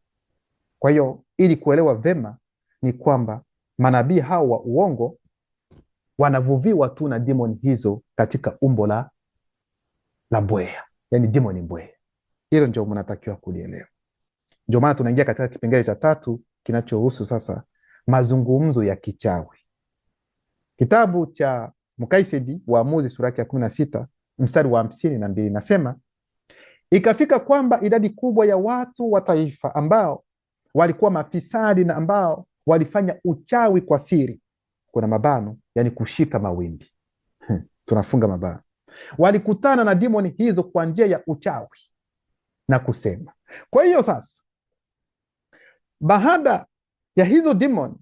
S1: Kwa hiyo ili kuelewa vema ni kwamba manabii hao wa uongo wanavuviwa tu na demoni hizo katika umbo la mbweha, yani demoni mbweha. Hilo ndio mnatakiwa kulielewa. Ndio maana tunaingia katika kipengele cha 3 kinachohusu sasa mazungumzo ya kichawi. Kitabu cha Mukaisedi Waamuzi sura yake ya 16 mstari wa 52 nasema, ikafika kwamba idadi kubwa ya watu wa taifa ambao walikuwa mafisadi na ambao walifanya uchawi kwa siri, kuna mabano, yani kushika mawimbi tunafunga mabano, walikutana na demoni hizo kwa njia ya uchawi na kusema. Kwa hiyo sasa, baada ya hizo demoni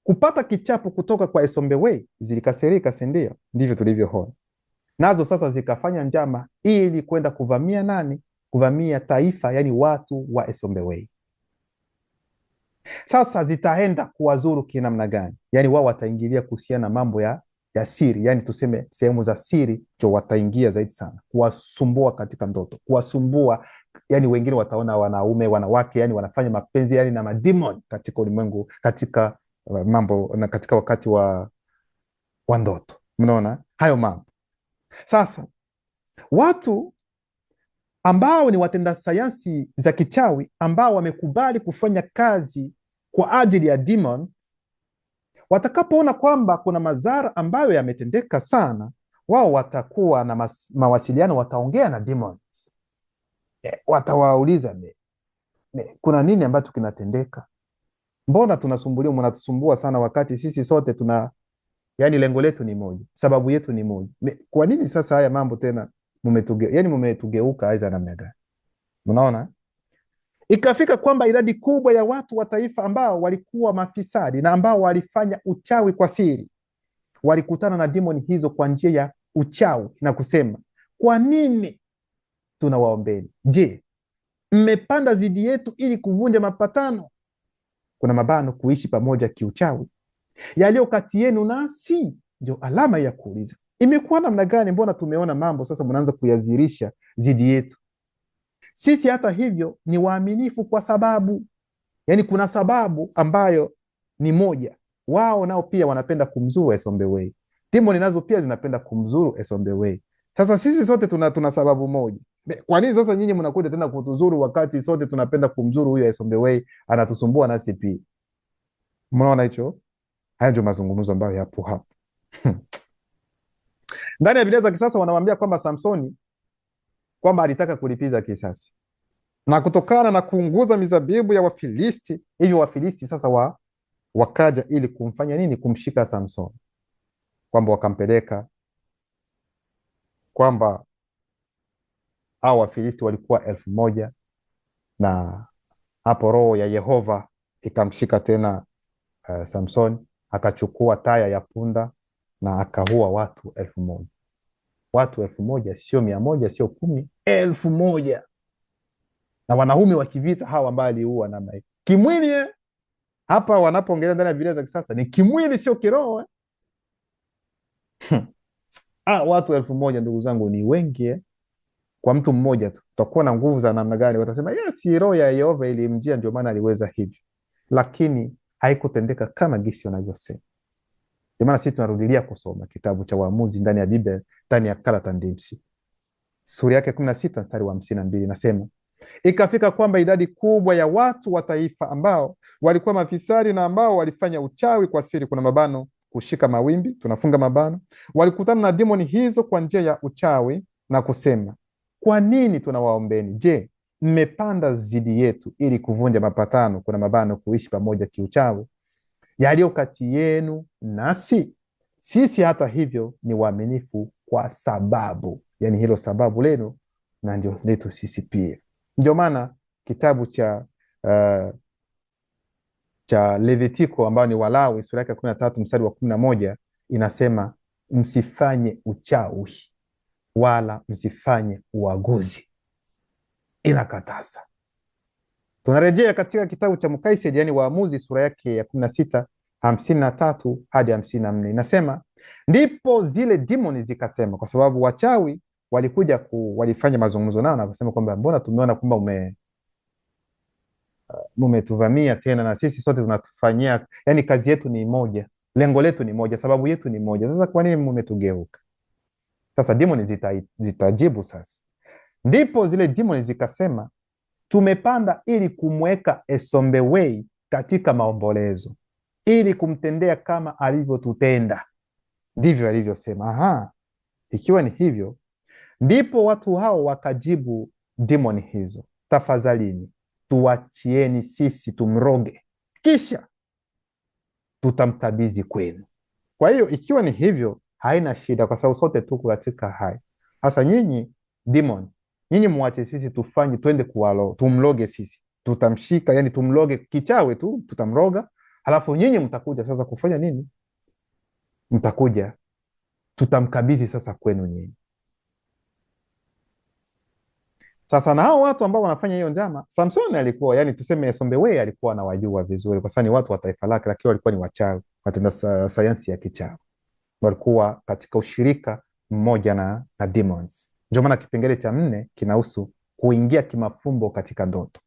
S1: kupata kichapo kutoka kwa Esombewei, zilikasirika, si ndio? Ndivyo tulivyoona. Nazo sasa zikafanya njama ili kwenda kuvamia nani? Kuvamia taifa, yani watu wa Esombewei. Sasa zitaenda kuwazuru kinamna gani? Yani wao wataingilia kuhusiana na mambo ya siri, yani tuseme sehemu za siri ndio wataingia zaidi sana, kuwasumbua katika ndoto, kuwasumbua. Yani wengine wataona wanaume, wanawake, yani wanafanya mapenzi yani na mademoni katika ulimwengu, katika mambo na katika wakati wa ndoto. Mnaona hayo mambo. Sasa watu ambao ni watenda sayansi za kichawi ambao wamekubali kufanya kazi kwa ajili ya demon, watakapoona kwamba kuna madhara ambayo yametendeka sana, wao watakuwa na mawasiliano, wataongea na demons. Watawauliza, kuna nini ambacho kinatendeka? Mbona tunasumbuliwa, mnatusumbua sana wakati sisi sote yani lengo letu ni moja, sababu yetu ni moja. Kwa nini sasa haya mambo tena mmetugeuka aiza namna gani? Mnaona? Ikafika kwamba idadi kubwa ya watu wa taifa ambao walikuwa mafisadi na ambao walifanya uchawi kwa siri, walikutana na demoni hizo kwa njia ya uchawi na kusema, kwa nini tunawaombeni? Je, mmepanda zidi yetu ili kuvunja mapatano? Kuna mabano, kuishi pamoja kiuchawi, yaliyo kati yenu nasi. Ndio alama ya kuuliza, imekuwa namna gani? Mbona tumeona mambo sasa mnaanza kuyazirisha zidi yetu? Sisi hata hivyo ni waaminifu, kwa sababu yani kuna sababu ambayo ni moja. Wao nao pia wanapenda kumzuru Esombewei, demoni nazo pia zinapenda kumzuru Esombewei. Sasa sisi sote tuna sababu moja. Kwa nini sasa nyinyi mnakuja tena kutuzuru wakati sote tunapenda kumzuru huyo Esombewei, anatusumbua nasi pia? Mnaona hicho? Haya ndio mazungumzo ambayo yapo hapo. Ndani ya Biblia za kisasa wanamwambia kwamba Samsoni kwamba alitaka kulipiza kisasi na kutokana na kuunguza mizabibu ya Wafilisti, hivyo Wafilisti sasa wakaja ili kumfanya nini? Kumshika Samsoni, kwamba wakampeleka, kwamba hao Wafilisti walikuwa 1000 na hapo roho ya Yehova ikamshika tena Samsoni, akachukua taya ya punda na akaua watu 1000. Watu 1000, sio 100, sio 10, 1000. Na wanaume wa kivita hawa ambao aliua namna hii kimwili. Hapa wanapoongelea ndani ya Biblia za kisasa ni kimwili, sio kiroho. Watu 1000, ndugu zangu, ni wengi. kwa mtu mmoja tu, utakuwa na nguvu za namna gani? Watasema yes, roho ya Yehova ilimjia ndio maana aliweza hivyo, lakini haikutendeka kama gisi wanavyosema. Ndio maana sisi tunarudilia kusoma kitabu cha Waamuzi ndani ya Biblia, ndani ya Karata Ndimsi, sura yake 16 mstari wa 52, nasema ikafika kwamba idadi kubwa ya watu wa taifa ambao walikuwa mafisadi na ambao walifanya uchawi kwa siri, kuna mabano kushika mawimbi, tunafunga mabano, walikutana na demoni hizo kwa njia ya uchawi na kusema, kwa nini tunawaombeni? Je, mmepanda zidi yetu ili kuvunja mapatano, kuna mabano kuishi pamoja kiuchawi, yaliyo kati yenu nasi? Sisi hata hivyo ni waaminifu, kwa sababu, yani hilo sababu lenu na ndio letu sisi pia. Ndio maana kitabu cha Levitiko ambao ni Walawi sura yake 13 mstari wa 11 inasema msifanye uchawi wala msifanye uaguzi, inakataza. Tunarejea katika kitabu cha Mukaisedi, yani Waamuzi sura yake ya 16 53 hadi 54, inasema ndipo zile demoni zikasema, kwa sababu wachawi walikuja walifanya mazungumzo nao na kusema kwamba mbona tumeona kwamba umetuvamia tena, na sisi sote tunatufanyia, yani kazi yetu ni moja, lengo letu ni moja, sababu yetu ni moja, sasa kwa nini mmetugeuka? Sasa demoni zitajibu sasa. Ndipo zile demoni zikasema, tumepanda ili kumweka Esombewei katika maombolezo, ili kumtendea kama alivyotutenda. Ndivyo alivyosema. Aha, ikiwa ni hivyo, ndipo watu hao wakajibu demoni hizo, tafadhalini tuachieni sisi tumroge, kisha tutamkabidhi kwenu. Kwa hiyo ikiwa ni hivyo, haina shida, kwa sababu sote tuko katika hai. Sasa nyinyi demon, nyinyi muache sisi tufanye, twende tumloge sisi, tutamshika, yani tumloge kichawe tu, tutamroga, halafu nyinyi mtakuja sasa kufanya nini? Mtakuja tutamkabidhi sasa kwenu nyinyi. Sasa na hao watu ambao wanafanya hiyo njama, Samsoni alikuwa, yani tuseme Esombewei alikuwa anawajua vizuri, kwa sababu ni watu wa taifa lake, lakini walikuwa ni wachawi, watenda sayansi ya kichawi, walikuwa katika ushirika mmoja na demons. Ndio maana kipengele cha 4 kinahusu kuingia kimafumbo katika ndoto.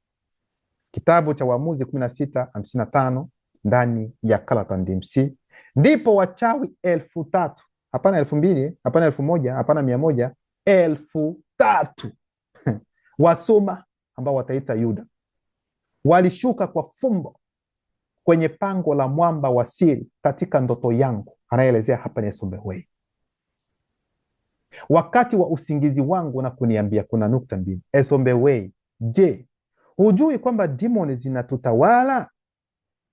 S1: Kitabu cha Waamuzi 16:55 ndani ya Karata Ndimsi, ndipo wachawi 3,000, hapana 2,000, hapana 1,000, hapana 100, 3,000 Wasuma ambao wataita Yuda walishuka kwa fumbo kwenye pango la mwamba wa siri katika ndoto yangu. Anaelezea hapa ni Esombewei, wakati wa usingizi wangu na kuniambia, kuna nukta mbili, Esombewei, je, hujui kwamba demoni zinatutawala?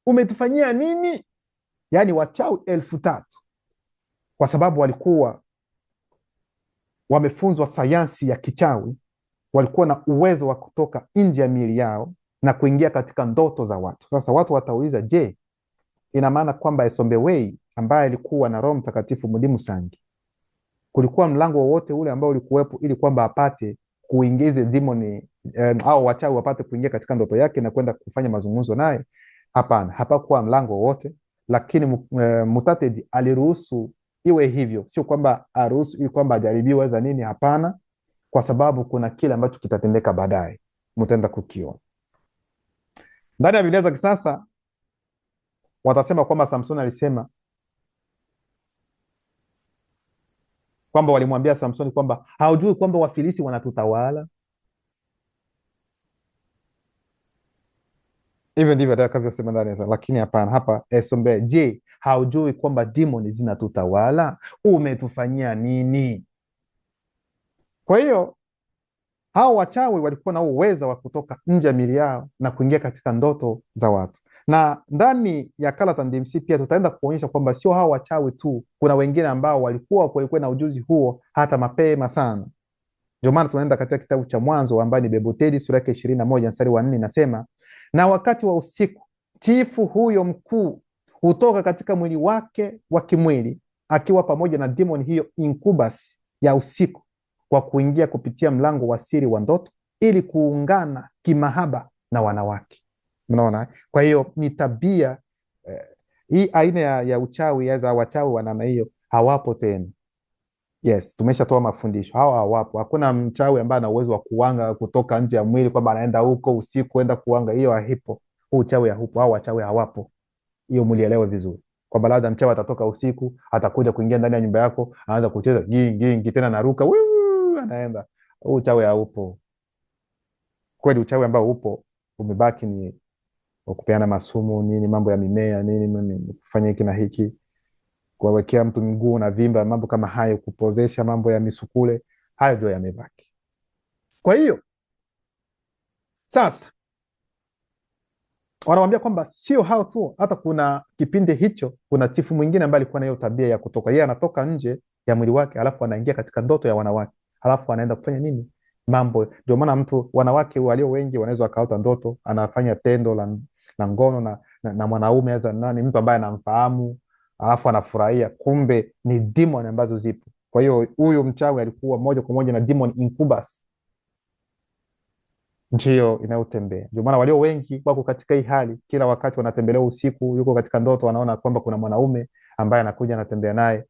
S1: Umetufanyia nini? Yani wachawi 3,000, kwa sababu walikuwa wamefunzwa sayansi ya kichawi, walikuwa na uwezo wa kutoka nje ya miili yao na kuingia katika ndoto za watu. Sasa watu watauliza, je, ina maana kwamba Esombewei ambaye alikuwa na Roho Mtakatifu mudimu sangi, kulikuwa mlango wowote ule ambao ulikuwepo ili kwamba apate kuingiza demoni au wachawi wapate kuingia katika ndoto yake na kwenda kufanya mazungumzo naye? Hapana, hapakuwa mlango wowote, lakini Mutatedi aliruhusu iwe hivyo. Sio kwamba aruhusu ili kwamba ajaribiwe za nini, hapana, kwa sababu kuna kile ambacho kitatendeka baadaye, mtaenda kukiona. Ndani ya Biblia za kisasa watasema kwamba Samsoni alisema kwamba walimwambia Samsoni kwamba haujui kwamba Wafilisti wanatutawala? Hivyo ndivyo atakavyosema ndani ya, lakini hapana, hapa Esombewei, je, haujui kwamba demoni zinatutawala? Umetufanyia nini? Kwa hiyo hao wachawi walikuwa na uwezo wa kutoka nje ya miili yao na kuingia katika ndoto za watu. Na ndani ya Karata Ndimsi pia tutaenda kuonyesha kwamba sio hao wachawi tu, kuna wengine ambao walikuwa na ujuzi huo hata mapema sana. Ndio maana tunaenda katika kitabu cha Mwanzo ambaye ni Bebuteli sura yake 21 mstari wa 4, nasema, na wakati wa usiku chifu huyo mkuu hutoka katika mwili wake wa kimwili akiwa pamoja na demoni hiyo incubus ya usiku, kwa kuingia kupitia mlango wa siri wa ndoto ili kuungana kimahaba na wanawake. Mnaona? Kwa hiyo ni tabia hii aina ya uchawi, za wachawi wa namna hiyo hawapo tena. Yes, tumeshatoa mafundisho. Hawa hawapo. Hakuna mchawi ambaye ana uwezo wa kuwanga kutoka nje ya mwili, kwamba anaenda huko usiku kwenda kuwanga. Hiyo haipo. Huu uchawi haupo. Hao wachawi hawapo. Hiyo mlielewe vizuri, kwamba labda mchawi atatoka usiku, atakuja kuingia ndani ya nyumba yako, anaanza kucheza gingi tena naruka anaenda. Huu uchawi haupo. Kweli uchawi ambao upo umebaki ni wa kupeana masumu nini, mambo ya mimea nini, kufanya hiki na hiki, kuwawekea mtu mguu na vimba, mambo kama hayo, kupozesha mambo ya misukule, hayo ndio yamebaki. Kwa hiyo sasa wanawambia kwamba sio hao tu, hata kuna kipindi hicho kuna chifu mwingine ambaye alikuwa na hiyo tabia ya kutoka, yeye anatoka nje ya mwili wake, alafu anaingia katika ndoto ya wanawake, alafu anaenda kufanya nini, mambo. Ndio maana mtu, wanawake walio wengi wanaweza wakaota ndoto anafanya tendo la ngono na mwanaume aza nani, mtu ambaye anamfahamu, alafu anafurahia, kumbe ni demon ambazo zipo. Kwa hiyo huyu mchawi alikuwa moja kwa moja na demon incubus, ndio inayotembea. Ndio maana walio wengi wako katika hii hali, kila wakati wanatembelea usiku, yuko katika ndoto, wanaona kwamba kuna mwanaume ambaye anakuja anatembea naye.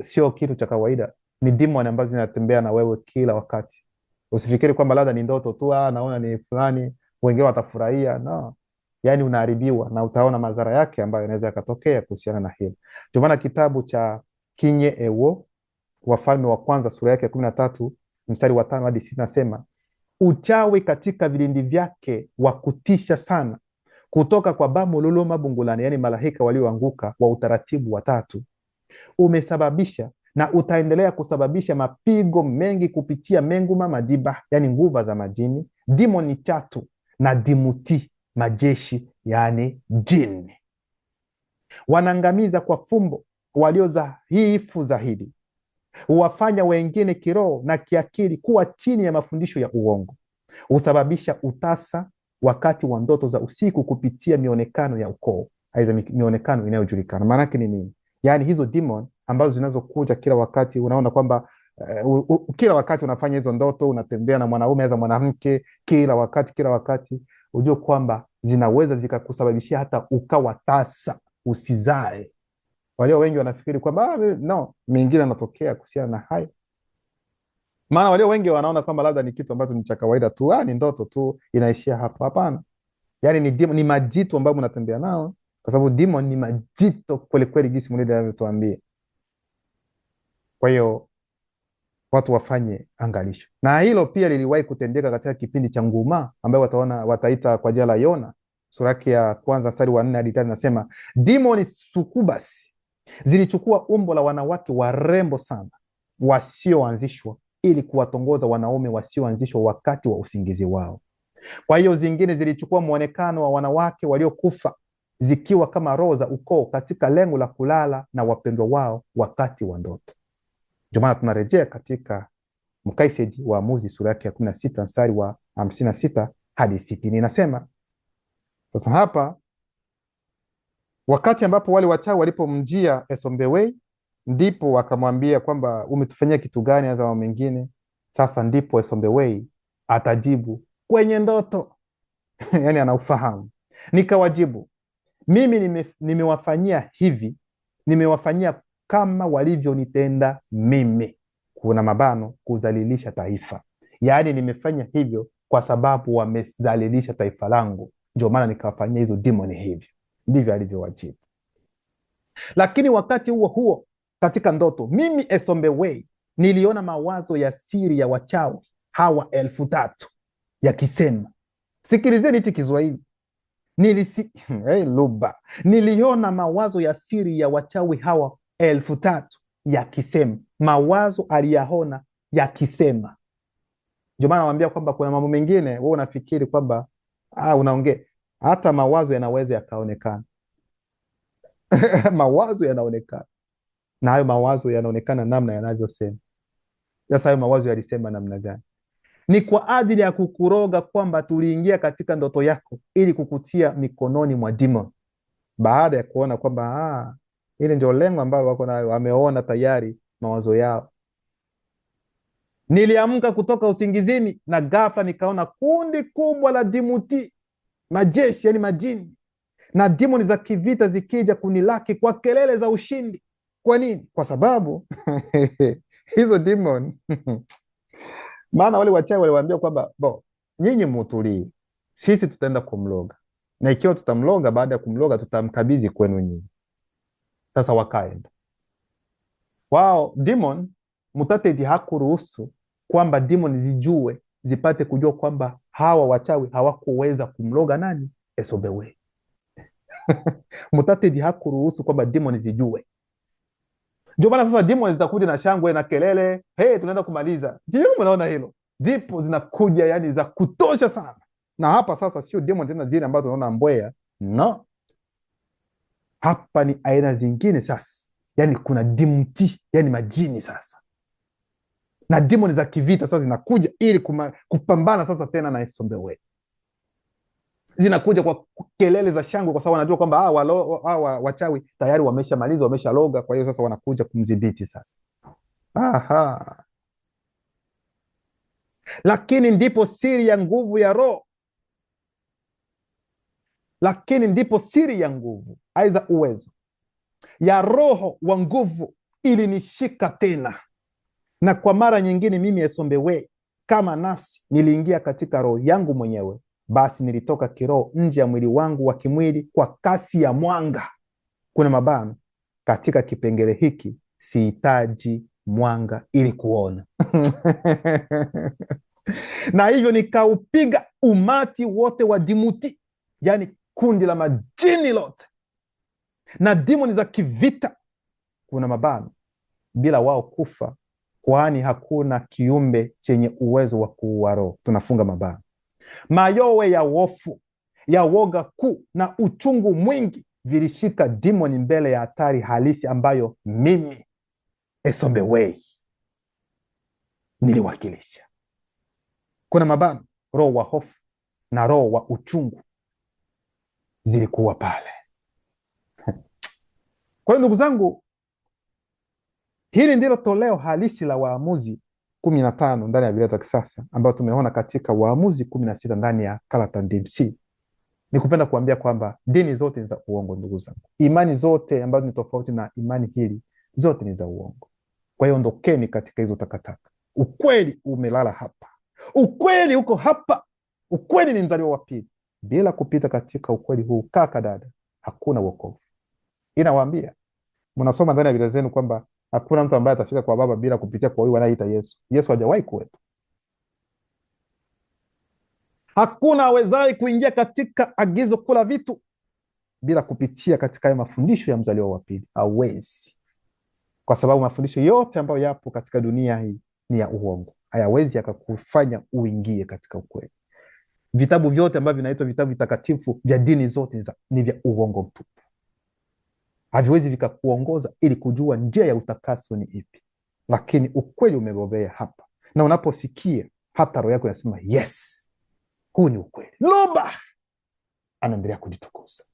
S1: Sio kitu cha kawaida, ni demon ambazo zinatembea na wewe kila wakati. Usifikiri kwamba labda ni ndoto tu, naona ni fulani, wengine watafurahia. No, yani unaharibiwa na utaona madhara yake ambayo yanaweza yakatokea kuhusiana na hilo. Ndio maana kitabu cha Kinye Ewo, Wafalme wa Kwanza, sura yake ya 13 mstari wa 5 hadi 6 nasema, uchawi katika vilindi vyake wa kutisha sana, kutoka kwa Bamululu Mabungulani, yani malaika walioanguka wa utaratibu watatu, umesababisha na utaendelea kusababisha mapigo mengi kupitia Menguma Madiba, yani nguva za majini, dimoni chatu na dimuti, majeshi yani jini. Wanaangamiza kwa fumbo walio dhaifu zaidi, huwafanya wengine kiroho na kiakili kuwa chini ya mafundisho ya uongo, husababisha utasa wakati wa ndoto za usiku kupitia mionekano ya ukoo, aidha mionekano inayojulikana. Maana yake ni nini? Yaani hizo demon ambazo zinazokuja kila wakati, unaona kwamba kila wakati unafanya hizo ndoto, unatembea na mwanaume aidha mwanamke kila wakati, ujue kwamba zinaweza zikakusababishia hata ukawa tasa, usizae. Walio wengi wanafikiri kwamba no, mengine yanatokea kuhusiana na hayo. Maana walio wengi wanaona kwamba labda ni kitu ambacho ni cha kawaida tu, ni ndoto tu, inaishia hapo. Hapana, yani ni majitu ambayo mnatembea nao, kwa sababu demon ni majito kweli kweli, gisi mlidi anavyotuambia. Kwa hiyo watu wafanye angalisho, na hilo pia liliwahi kutendeka katika kipindi cha nguma, ambayo wataita kwa jina la Yona, sura yake ya kwanza mstari wa 4 hadi 5 nasema, demon succubus zilichukua umbo la wanawake warembo sana wasioanzishwa, ili kuwatongoza wanaume wasioanzishwa wakati wa usingizi wao. Kwa hiyo zingine zilichukua mwonekano wa wanawake waliokufa, zikiwa kama roho za ukoo, katika lengo la kulala na wapendwa wao wakati wa ndoto. Ndio maana tunarejea katika Mkaiseji Waamuzi sura yake ya 16 mstari wa 56 hadi 60. Inasema sasa hapa, wakati ambapo wale wachawi walipomjia Esombewei, ndipo wakamwambia kwamba umetufanyia kitu gani hata mengine. Sasa ndipo Esombewei atajibu kwenye ndoto yani anaufahamu. Nikawajibu, mimi nimewafanyia hivi, nimewafanyia kama walivyonitenda mimi, kuna mabano, kudhalilisha taifa. Yaani nimefanya hivyo kwa sababu wamedhalilisha taifa langu, ndio maana nikawafanyia hizo demoni hivyo. Ndivyo alivyowajibu. Lakini wakati huo huo katika ndoto, mimi Esombewei niliona mawazo ya siri ya wachawi hawa 3,000 yakisema, sikilizeni hiki Kiswahili, niliona mawazo ya siri ya wachawi hawa 3,000 yakisema, mawazo aliyaona yakisema. Ndio maana nawaambia kwamba kuna mambo mengine wewe unafikiri kwamba unaongea, hata mawazo yanaweza yakaonekana mawazo yanaonekana, na hayo mawazo yanaonekana namna yanavyosema. Sasa hayo mawazo yalisema namna gani? Ni kwa ajili ya kukuroga kwamba tuliingia katika ndoto yako ili kukutia mikononi mwa demon, baada ya kuona kwamba ile ndio lengo ambalo wako nayo, wameona tayari mawazo yao. Niliamka kutoka usingizini na ghafla nikaona kundi kubwa la dimuti, majeshi yani majini na demoni za kivita zikija kunilaki kwa kelele za ushindi. Kwa nini? Kwa sababu hizo demon maana wale wachawi waliwaambia kwamba nyinyi mutulie, sisi tutaenda kumloga, na ikiwa tutamloga, baada ya kumloga tutamkabidhi kwenu nyinyi. Sasa wakaenda wao. Demon Mutatedi hakuruhusu kwamba demon zijue, zipate kujua kwamba hawa wachawi hawakuweza kumloga nani? Esobewe. Mutatedi hakuruhusu kwamba demon zijue. Ndio maana sasa demon zitakuja na shangwe na kelele, hey, tunaenda kumaliza. Sio, mnaona hilo? Zipo zinakuja, yani za kutosha sana. Na hapa sasa sio demon tena zile ambazo tunaona Mbweha, no. Hapa ni aina zingine sasa, yani kuna dimti, yani majini sasa, na demon za kivita sasa zinakuja ili kupambana sasa tena na Esombewe. Zinakuja kwa kelele za shangwe, kwa sababu wanajua kwamba hawa wachawi tayari wameshamaliza, wameshaloga. Kwa hiyo sasa wanakuja kumdhibiti sasa. Aha. Lakini ndipo siri ya nguvu ya roho, lakini ndipo siri ya nguvu, aidha uwezo ya roho wa nguvu ilinishika tena, na kwa mara nyingine mimi Esombewe kama nafsi niliingia katika roho yangu mwenyewe. Basi nilitoka kiroho nje ya mwili wangu wa kimwili kwa kasi ya mwanga. Kuna mabano katika kipengele hiki, sihitaji mwanga ili kuona. Na hivyo nikaupiga umati wote wa dimuti, yani kundi la majini lote na demoni za kivita, kuna mabano, bila wao kufa, kwani hakuna kiumbe chenye uwezo wa kuua roho. Tunafunga mabano. Mayowe ya wofu, ya woga kuu na uchungu mwingi vilishika demoni mbele ya hatari halisi ambayo mimi Esombewe niliwakilisha. Kuna mabano, roho wa hofu na roho wa uchungu zilikuwa pale. Kwa hiyo ndugu zangu, hili ndilo toleo halisi la Waamuzi 15 ndani ya Biblia za kisasa, ambayo tumeona katika Waamuzi 16 ndani ya Kalata DMC. Ni kupenda kuambia kwamba dini zote ni za uongo ndugu zangu. Imani zote ambazo ni tofauti na imani hili, zote ni za uongo. Kwa hiyo ondokeni katika hizo takataka. Ukweli umelala hapa, ukweli uko hapa, ukweli ni mzaliwa wa pili. Bila kupita katika ukweli huu, kaka dada, hakuna wokovu. Inawaambia, mnasoma ndani ya Biblia zenu kwamba hakuna mtu ambaye atafika kwa Baba bila kupitia kwa huyu anayeita Yesu. Yesu hajawahi kuwepo. Hakuna awezaye kuingia katika agizo kula vitu bila kupitia katika mafundisho ya mzaliwa wa pili. Hawezi, kwa sababu mafundisho yote ambayo yapo katika dunia hii ni ya uongo. Hayawezi yakakufanya uingie katika ukweli. Vitabu vyote ambavyo vinaitwa vitabu vitakatifu vya dini zote ni vya uongo mtupu. Haviwezi vikakuongoza ili kujua njia ya utakaso ni ipi, lakini ukweli umebobea hapa, na unaposikia hata roho yako inasema yes, huu ni ukweli. Loba anaendelea kujitukuza.